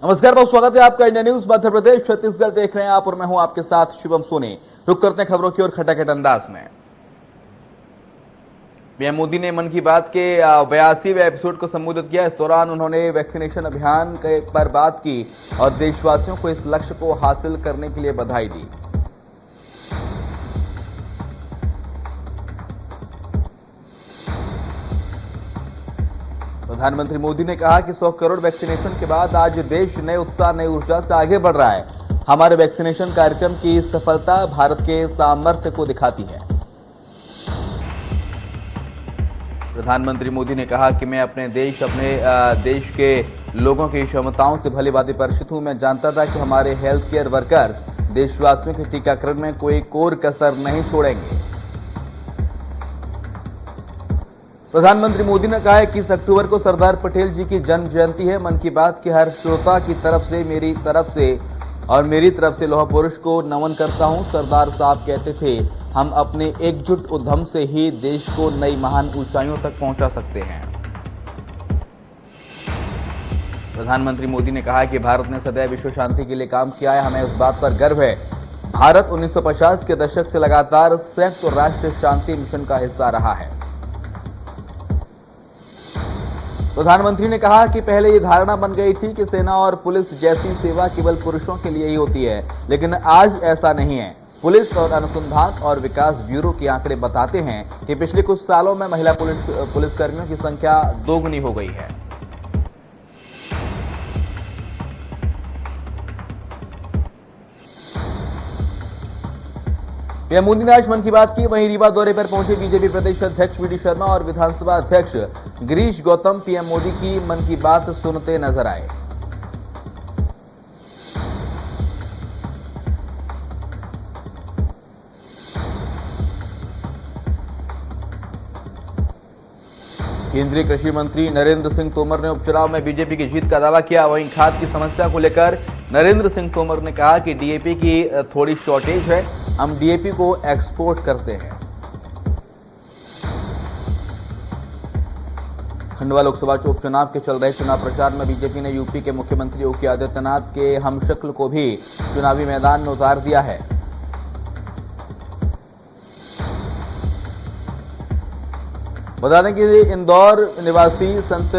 नमस्कार, बहुत स्वागत है आपका इंडिया न्यूज मध्य प्रदेश छत्तीसगढ़ देख रहे हैं आप और मैं हूं आपके साथ शिवम सोनी। रुक करते हैं खबरों की ओर खटाखट अंदाज में। पीएम मोदी ने मन की बात के 82वें एपिसोड को संबोधित किया। इस दौरान उन्होंने वैक्सीनेशन अभियान पर बात की और देशवासियों को इस लक्ष्य को हासिल करने के लिए बधाई दी। प्रधानमंत्री मोदी ने कहा कि 100 करोड़ वैक्सीनेशन के बाद आज देश नए उत्साह नई ऊर्जा से आगे बढ़ रहा है। हमारे वैक्सीनेशन कार्यक्रम की सफलता भारत के सामर्थ्य को दिखाती है। प्रधानमंत्री मोदी ने कहा कि मैं अपने देश के लोगों की क्षमताओं से भली भांति परिचित हूं। मैं जानता था कि हमारे हेल्थ केयर वर्कर्स देशवासियों के टीकाकरण में कोई कोर कसर नहीं छोड़ेंगे। प्रधानमंत्री मोदी ने कहा है कि 21 अक्टूबर को सरदार पटेल जी की जन्म जयंती है। मन की बात के हर श्रोता की तरफ से मेरी तरफ से लौह पुरुष को नमन करता हूं। सरदार साहब कहते थे, हम अपने एकजुट उद्यम से ही देश को नई महान ऊंचाइयों तक पहुंचा सकते हैं। प्रधानमंत्री मोदी ने कहा कि भारत ने सदैव विश्व शांति के लिए काम किया है। हमें उस बात पर गर्व है। भारत 1950 के दशक से लगातार संयुक्त राष्ट्र शांति मिशन का हिस्सा रहा है। प्रधानमंत्री ने कहा कि पहले ये धारणा बन गई थी कि सेना और पुलिस जैसी सेवा केवल पुरुषों के लिए ही होती है, लेकिन आज ऐसा नहीं है। पुलिस और अनुसंधान और विकास ब्यूरो के आंकड़े बताते हैं कि पिछले कुछ सालों में महिला पुलिसकर्मियों की संख्या दोगुनी हो गई है। पीएम मोदी ने आज मन की बात की। वहीं रीवा दौरे पर पहुंचे बीजेपी प्रदेश अध्यक्ष वी डी शर्मा और विधानसभा अध्यक्ष गिरीश गौतम पीएम मोदी की मन की बात सुनते नजर आए। केंद्रीय कृषि मंत्री नरेंद्र सिंह तोमर ने उपचुनाव में बीजेपी की जीत का दावा किया। वहीं खाद की समस्या को लेकर नरेंद्र सिंह तोमर ने कहा कि डीएपी की थोड़ी शॉर्टेज है, हम डीएपी को एक्सपोर्ट करते हैं। खंडवा लोकसभा उपचुनाव के चल रहे चुनाव प्रचार में बीजेपी ने यूपी के मुख्यमंत्री योगी आदित्यनाथ के हमशक्ल को भी चुनावी मैदान में उतार दिया है। बता दें कि इंदौर निवासी संत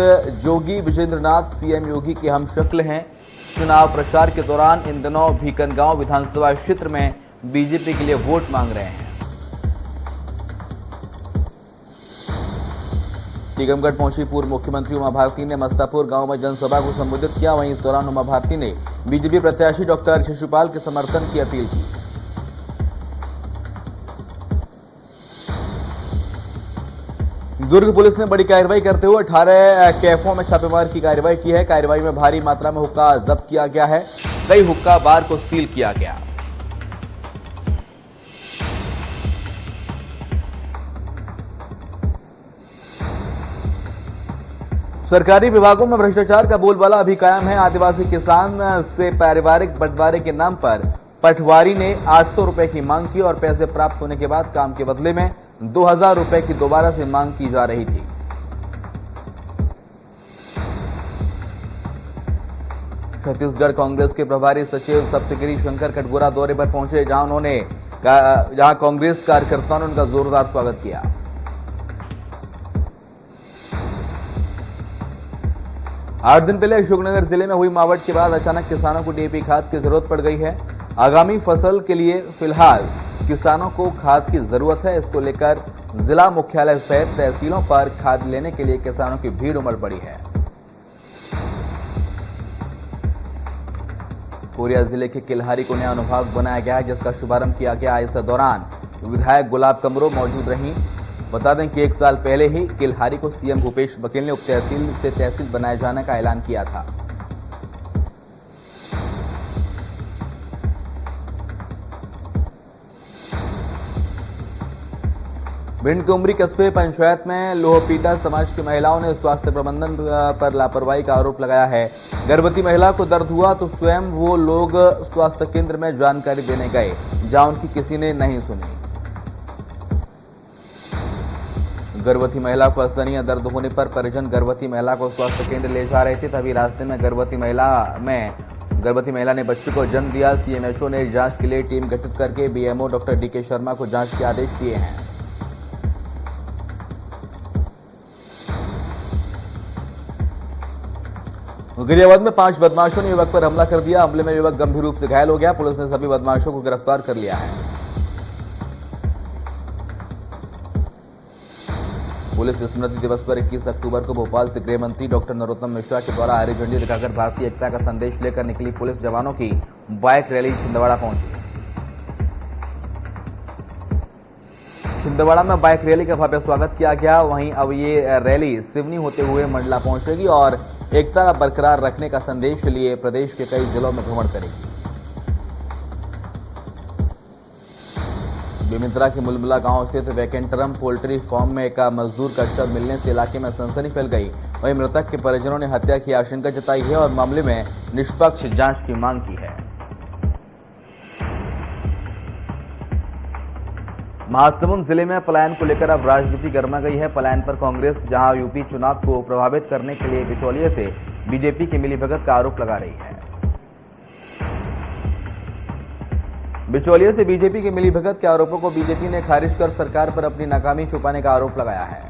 जोगी विजेंद्रनाथ सीएम योगी के हमशक्ल हैं। चुनाव प्रचार के दौरान इन दिनों भीकनगांव विधानसभा क्षेत्र में बीजेपी के लिए वोट मांग रहे हैं। टीकमगढ़ पहुंची पूर्व मुख्यमंत्री उमा भारती ने मस्तापुर गांव में जनसभा को संबोधित किया। वहीं इस दौरान उमा भारती ने बीजेपी प्रत्याशी डॉक्टर शिशुपाल के समर्थन की अपील की। दुर्ग पुलिस ने बड़ी कार्रवाई करते हुए 18 कैफों में छापेमारी की कार्रवाई की है। कार्रवाई में भारी मात्रा में हुक्का जब्त किया गया है। कई हुक्का बार को सील किया गया। सरकारी विभागों में भ्रष्टाचार का बोलबाला अभी कायम है। आदिवासी किसान से पारिवारिक बंटवारे के नाम पर पटवारी ने 800 रुपए की मांग की और पैसे प्राप्त होने के बाद काम के बदले में 2000 रुपए की दोबारा से मांग की जा रही थी। छत्तीसगढ़ कांग्रेस के प्रभारी सचिव सप्तगिरी शंकर कटघोरा दौरे पर पहुंचे, जहां कांग्रेस कार्यकर्ताओं ने उनका जोरदार स्वागत किया। आठ दिन पहले अशोकनगर जिले में हुई मावठ के बाद अचानक किसानों को डीएपी खाद की जरूरत पड़ गई है। आगामी फसल के लिए फिलहाल किसानों को खाद की जरूरत है। इसको लेकर जिला मुख्यालय सहित तहसीलों पर खाद लेने के लिए किसानों की भीड़ उमड़ पड़ी है। कोरिया जिले के किल्हारी को नया अनुभाग बनाया गया है, जिसका शुभारंभ किया गया। इस दौरान विधायक गुलाब कमरो मौजूद रहीं। बता दें कि 1 साल पहले ही किल्हारी को सीएम भूपेश बघेल ने उप तहसील से तहसील बनाए जाने का ऐलान किया था। भिंड के उमरी कस्बे पंचायत में लोहपीटा समाज की महिलाओं ने स्वास्थ्य प्रबंधन पर लापरवाही का आरोप लगाया है। गर्भवती महिला को दर्द हुआ तो स्वयं वो लोग स्वास्थ्य केंद्र में जानकारी देने गए, जहां उनकी किसी ने नहीं सुनी। गर्भवती महिला को असहनीय दर्द होने पर परिजन गर्भवती महिला को स्वास्थ्य केंद्र ले जा रहे थे, तभी रास्ते में गर्भवती महिला ने बच्चे को जन्म दिया। सीएमएचओ ने जांच के लिए टीम गठित करके बीएमओ डॉक्टर डीके शर्मा को जांच के आदेश दिए हैं। गाजियाबाद में 5 बदमाशों ने युवक पर हमला कर दिया। हमले में युवक गंभीर रूप से घायल हो गया। पुलिस ने सभी बदमाशों को गिरफ्तार कर लिया है। पुलिस स्मृति दिवस पर 21 अक्टूबर को भोपाल से गृह मंत्री डॉक्टर नरोत्तम मिश्रा के द्वारा हरी झंडी दिखाकर भारतीय एकता का संदेश लेकर निकली पुलिस जवानों की बाइक रैली छिंदवाड़ा पहुंची। छिंदवाड़ा में बाइक रैली का भव्य स्वागत किया गया। वहीं अब ये रैली सिवनी होते हुए मंडला पहुंचेगी और एकता बरकरार रखने का संदेश लिए प्रदेश के कई जिलों में भ्रमण करेगी। बेमिंत्रा के मुलमुला गांव स्थित वैकेंटरम पोल्ट्री फार्म में एक मजदूर का शव मिलने से इलाके में सनसनी फैल गई। वहीं मृतक के परिजनों ने हत्या की आशंका जताई है और मामले में निष्पक्ष जांच की मांग की है। महासमुंद जिले में पलायन को लेकर अब राजनीति गर्मा गई है। पलायन पर कांग्रेस जहां यूपी चुनाव को प्रभावित करने के लिए बिचौलिए से बीजेपी की मिलीभगत का आरोप लगा रही है। बिचौलिए से बीजेपी के मिलीभगत के आरोपों को बीजेपी ने खारिज कर सरकार पर अपनी नाकामी छुपाने का आरोप लगाया है।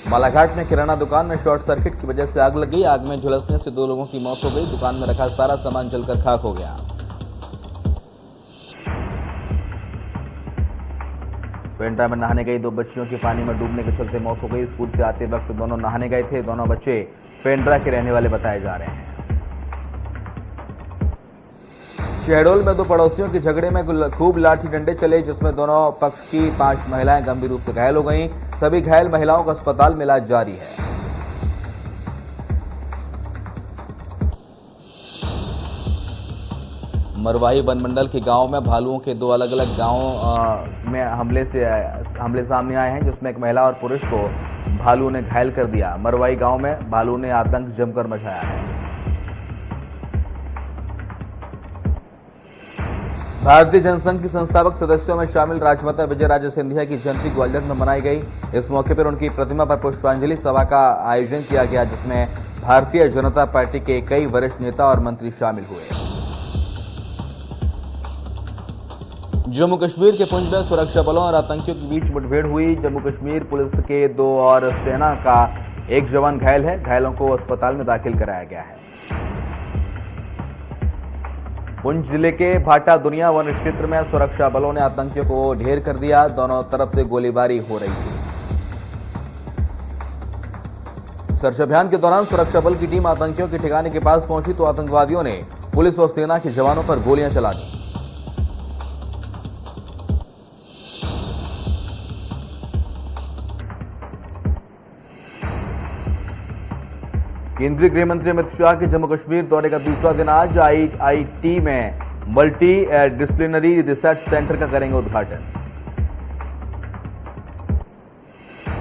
बालाघाट में किराना दुकान में शॉर्ट सर्किट की वजह से आग लग गई। आग में झुलसने से 2 लोगों की मौत हो गई। दुकान में रखा सारा सामान जलकर खाक हो गया। पेंड्रा में नहाने गई 2 बच्चियों की पानी में डूबने के चलते मौत हो गई। स्कूल से आते वक्त दोनों नहाने गए थे। दोनों बच्चे पेंड्रा के रहने वाले बताए जा रहे हैं। शहडोल में 2 पड़ोसियों के झगड़े में खूब लाठी डंडे चले, जिसमें दोनों पक्ष की 5 महिलाएं गंभीर रूप से घायल हो गईं। सभी घायल महिलाओं का अस्पताल में इलाज जारी है। मरवाही वनमंडल के गांव में भालुओं के 2 अलग-अलग गांवों में हमले सामने आए हैं, जिसमें एक महिला और पुरुष को भालू ने घायल कर दिया। मरवाही गांव में भालू ने आतंक जमकर मचाया है। भारतीय जनसंघ की संस्थापक सदस्यों में शामिल राजमाता विजयराजे सिंधिया की जयंती ग्वालियर में मनाई गई। इस मौके पर उनकी प्रतिमा पर पुष्पांजलि सभा का आयोजन किया गया, जिसमें भारतीय जनता पार्टी के कई वरिष्ठ नेता और मंत्री शामिल हुए। जम्मू कश्मीर के पुंछ में सुरक्षा बलों और आतंकियों के बीच मुठभेड़ हुई। जम्मू कश्मीर पुलिस के 2 और सेना का 1 जवान घायल है। घायलों को अस्पताल में दाखिल कराया गया है। पुंछ जिले के भाटा दुनिया वन क्षेत्र में सुरक्षा बलों ने आतंकियों को ढेर कर दिया। दोनों तरफ से गोलीबारी हो रही थी। सर्च अभियान के दौरान सुरक्षा बल की टीम आतंकियों के ठिकाने के पास पहुंची तो आतंकवादियों ने पुलिस और सेना के जवानों पर गोलियां चला दी। केंद्रीय गृह मंत्री अमित शाह के जम्मू कश्मीर दौरे का दूसरा दिन आज आईआईटी में मल्टी डिसिप्लिनरी रिसर्च सेंटर का करेंगे उद्घाटन।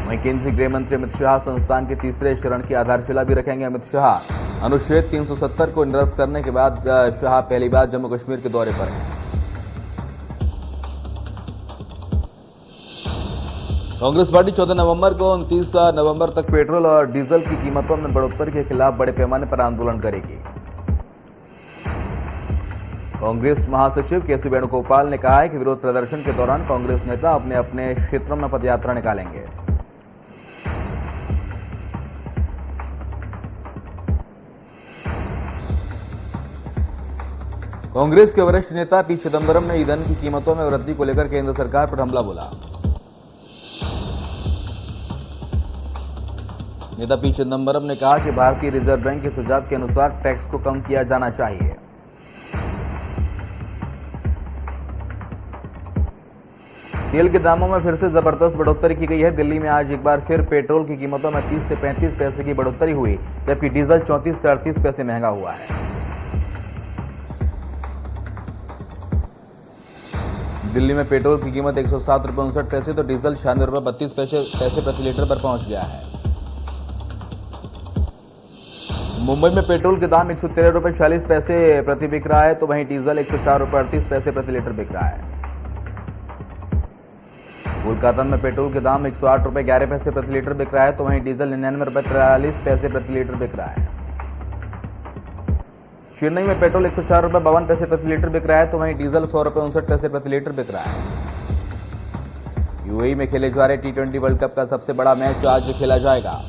वहीं केंद्रीय गृह मंत्री अमित शाह संस्थान के 3रे चरण की आधारशिला भी रखेंगे। अमित शाह अनुच्छेद 370 को निरस्त करने के बाद शाह पहली बार जम्मू कश्मीर के दौरे पर हैं। कांग्रेस पार्टी 14 नवंबर को 29 नवंबर तक पेट्रोल और डीजल की कीमतों में बढ़ोतरी के खिलाफ बड़े पैमाने पर आंदोलन करेगी। कांग्रेस महासचिव केसी वेणुगोपाल ने कहा है कि विरोध प्रदर्शन के दौरान कांग्रेस नेता अपने अपने क्षेत्रों में पदयात्रा निकालेंगे। कांग्रेस के वरिष्ठ नेता पी चिदंबरम ने ईंधन की कीमतों में वृद्धि को लेकर केंद्र सरकार पर हमला बोला। नेता पी चिदंबरम ने कहा कि भारतीय रिजर्व बैंक के सुझाव के अनुसार टैक्स को कम किया जाना चाहिए। तेल के दामों में फिर से जबरदस्त बढ़ोतरी की गई है। दिल्ली में आज एक बार फिर पेट्रोल की कीमतों में 30 से 35 पैसे की बढ़ोतरी हुई, जबकि डीजल 34 से 38 पैसे महंगा हुआ है। दिल्ली में पेट्रोल की कीमत 107 रुपये 59 पैसे तो डीजल 96 रुपये 32 पैसे प्रति लीटर पर पहुंच गया है। मुंबई में पेट्रोल के दाम 113 रुपये 40 पैसे प्रति बिक रहा है, तो वहीं डीजल 104 रुपये 38 पैसे प्रति लीटर बिक रहा है। कोलकाता में पेट्रोल के दाम 108 रुपये 11 पैसे प्रति लीटर बिक रहा है, तो वहीं डीजल 99 रुपये 43 पैसे प्रति लीटर बिक रहा है। चेन्नई में पेट्रोल 104 रुपये 52 पैसे प्रति लीटर बिक रहा है, तो वहीं डीजल 100 रुपये 59 पैसे प्रति लीटर बिक रहा है। यूएई में खेले जा रहे T20 वर्ल्ड कप का सबसे बड़ा मैच आज खेला जाएगा।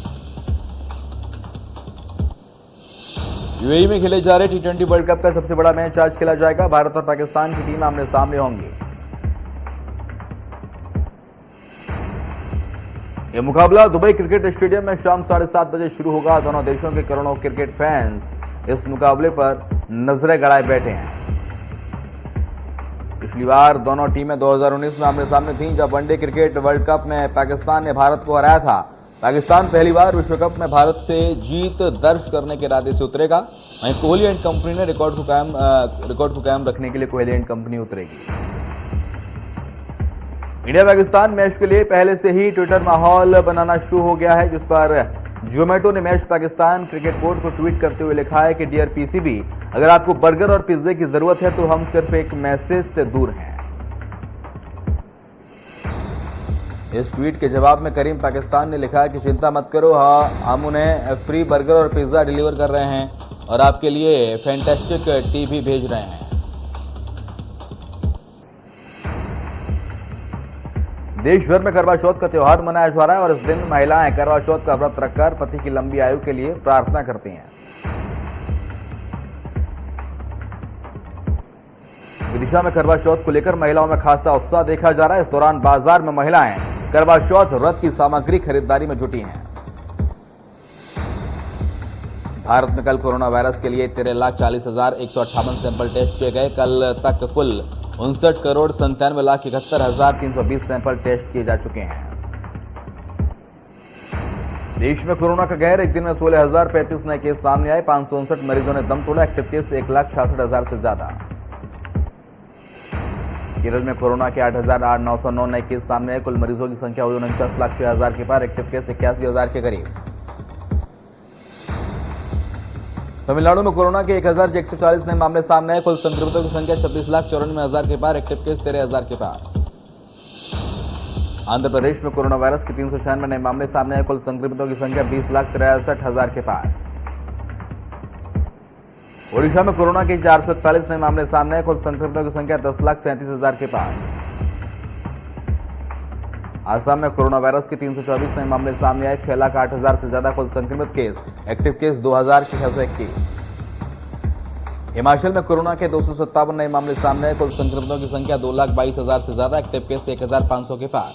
यूएई में खेले जा रहे T20 वर्ल्ड कप का सबसे बड़ा मैच आज खेला जाएगा। भारत और पाकिस्तान की टीम आमने सामने होंगी। यह मुकाबला दुबई क्रिकेट स्टेडियम में शाम 7:30 बजे शुरू होगा। दोनों देशों के करोड़ों क्रिकेट फैंस इस मुकाबले पर नजरें गड़ाए बैठे हैं। पिछली बार दोनों टीमें 2019 में आमने सामने थीं, जब वनडे क्रिकेट वर्ल्ड कप में पाकिस्तान ने भारत को हराया था। पाकिस्तान पहली बार विश्व कप में भारत से जीत दर्ज करने के इरादे से उतरेगा। वहीं कोहली एंड कंपनी ने रिकॉर्ड को कायम रखने के लिए कोहली एंड कंपनी उतरेगी। इंडिया पाकिस्तान मैच के लिए पहले से ही ट्विटर माहौल बनाना शुरू हो गया है, जिस पर जोमेटो ने मैच पाकिस्तान क्रिकेट बोर्ड को ट्वीट करते हुए लिखा है कि डियर पीसीबी, अगर आपको बर्गर और पिज्जे की जरूरत है तो हम सिर्फ एक मैसेज से दूर हैं। इस ट्वीट के जवाब में करीम पाकिस्तान ने लिखा है कि चिंता मत करो, हम उन्हें फ्री बर्गर और पिज्जा डिलीवर कर रहे हैं और आपके लिए फैंटास्टिक टी भी भेज रहे हैं। देश भर में करवा चौथ का त्योहार मनाया जा रहा है और इस दिन महिलाएं करवा चौथ का व्रत रखकर पति की लंबी आयु के लिए प्रार्थना करती हैं। विदिशा में करवा चौथ को लेकर महिलाओं में खासा उत्साह देखा जा रहा है। इस दौरान बाजार में महिलाएं करवा चौथ व्रत की सामग्री खरीदारी में जुटी हैं। भारत में कल कोरोना वायरस के लिए 13,40,158 सैंपल टेस्ट किए गए। कल तक कुल 59,97,71,320 सैंपल टेस्ट किए जा चुके हैं। देश में कोरोना का कहर, एक दिन में 16,035 नए केस सामने आए। 559 मरीजों ने दम तोड़ा। एक्टिव केस 1,66,000 से ज्यादा। केरल में कोरोना के 8,909 नए केस सामने आए। कुल मरीजों की संख्या 49,06,000 के पार। एक्टिव केस 81,000 के करीब। तमिलनाडु में कोरोना के 1,140 नए मामले सामने आए। कुल संक्रमितों की संख्या 26,94,000 के पार। एक्टिव केस 13,000 के पार। आंध्र प्रदेश में कोरोना वायरस के 396 नए मामले सामने आए। कुल संक्रमितों की संख्या 20,63,000 के पार। ओडिशा में कोरोना के 441 नए मामले सामने आए। कुल संक्रमितों की संख्या 10,37,000 के पार। आसाम में कोरोना वायरस के 324 नए मामले सामने आए। 6,08,000 से ज्यादा कुल संक्रमित केस। Active case 2,621। हिमाचल में कोरोना के 257 नए मामले सामने आए। कुल संक्रमितों की संख्या 2,22,000 से ज्यादा। एक्टिव केस 1,500 के पार।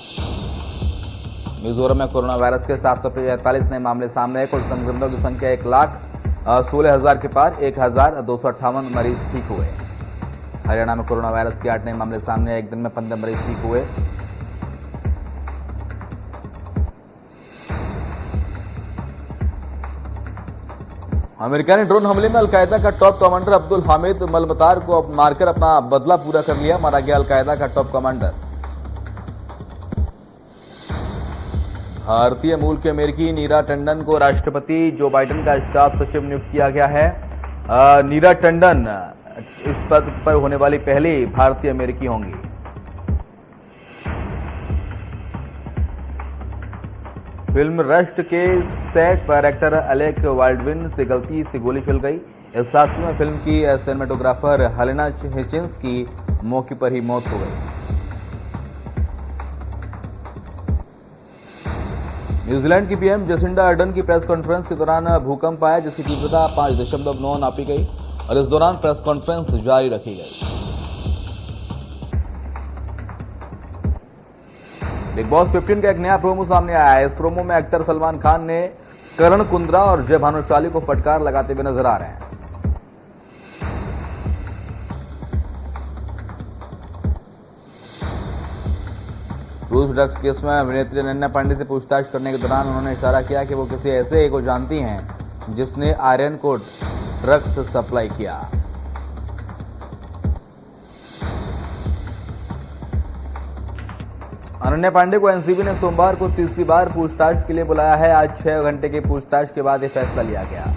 मिजोरम में कोरोना वायरस के 745 नए मामले सामने आए। कुल संक्रमितों की संख्या 1,16,000 के पार। 1,258 मरीज ठीक हुए। हरियाणा में कोरोना वायरस के 8 नए मामले सामने आए। एक दिन में 15 मरीज ठीक हुए। अमेरिका ने ड्रोन हमले में अलकायदा का टॉप कमांडर अब्दुल हामिद मलमतार को मारकर अपना बदला पूरा कर लिया। मारा गया अलकायदा का टॉप कमांडर। भारतीय मूल के अमेरिकी नीरा टंडन को राष्ट्रपति जो बाइडेन का स्टाफ सचिव नियुक्त किया गया है। नीरा टंडन इस पद पर होने वाली पहली भारतीय अमेरिकी होंगी। फिल्म रस्ट के सेट पर एक्टर एलेक बाल्डविन से गलती से गोली चल गई। इस हादसे में फिल्म की सिनेमेटोग्राफर हेलेना हिचिंस की मौके पर ही मौत हो गई। न्यूजीलैंड की पीएम जेसिंडा अर्डन की प्रेस कॉन्फ्रेंस के दौरान भूकंप आया, जिसकी तीव्रता 5.9 नापी गई और इस दौरान प्रेस कॉन्फ्रेंस जारी रखी गई। बिग बॉस 15 का एक नया प्रोमो सामने आया है। इस प्रोमो में एक्टर सलमान खान ने करण कुंद्रा और जय भानुशाली को फटकार लगाते हुए नजर आ रहे हैं। क्रूज ड्रग्स केस में अभिनेत्री अनन्या पांडे से पूछताछ करने के दौरान उन्होंने इशारा किया कि वो किसी ऐसे को जानती हैं जिसने आर्यन को ड्रग्स सप्लाई किया। अनन्या पांडे को एनसीबी ने सोमवार को तीसरी बार पूछताछ के लिए बुलाया है। आज 6 घंटे की पूछताछ के बाद यह फैसला लिया गया।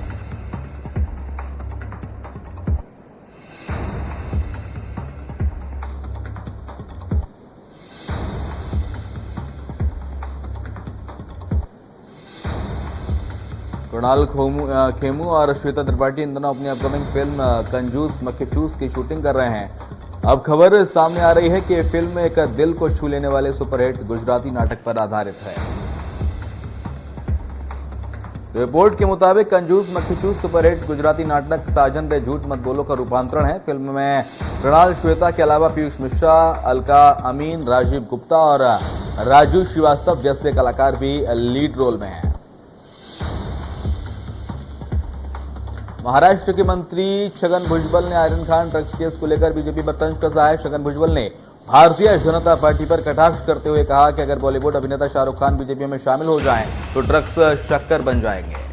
कृणाल खेमू और श्वेता त्रिपाठी इन दोनों अपनी अपकमिंग फिल्म कंजूस मक्खीचूस की शूटिंग कर रहे हैं। अब खबर सामने आ रही है कि फिल्म एक दिल को छू लेने वाले सुपरहिट गुजराती नाटक पर आधारित है। रिपोर्ट के मुताबिक कंजूस मक्खीचूस सुपरहिट गुजराती नाटक साजन रे झूठ मत बोलो का रूपांतरण है। फिल्म में कृणाल श्वेता के अलावा पीयूष मिश्रा, अलका अमीन, राजीव गुप्ता और राजू श्रीवास्तव जैसे कलाकार भी लीड रोल में हैं। महाराष्ट्र के मंत्री छगन भुजबल ने आयरन खान ड्रग्स केस को लेकर बीजेपी पर तंज कसा है। छगन भुजबल ने भारतीय जनता पार्टी पर कटाक्ष करते हुए कहा कि अगर बॉलीवुड अभिनेता शाहरुख खान बीजेपी में शामिल हो जाएं तो ड्रग्स शक्कर बन जाएंगे।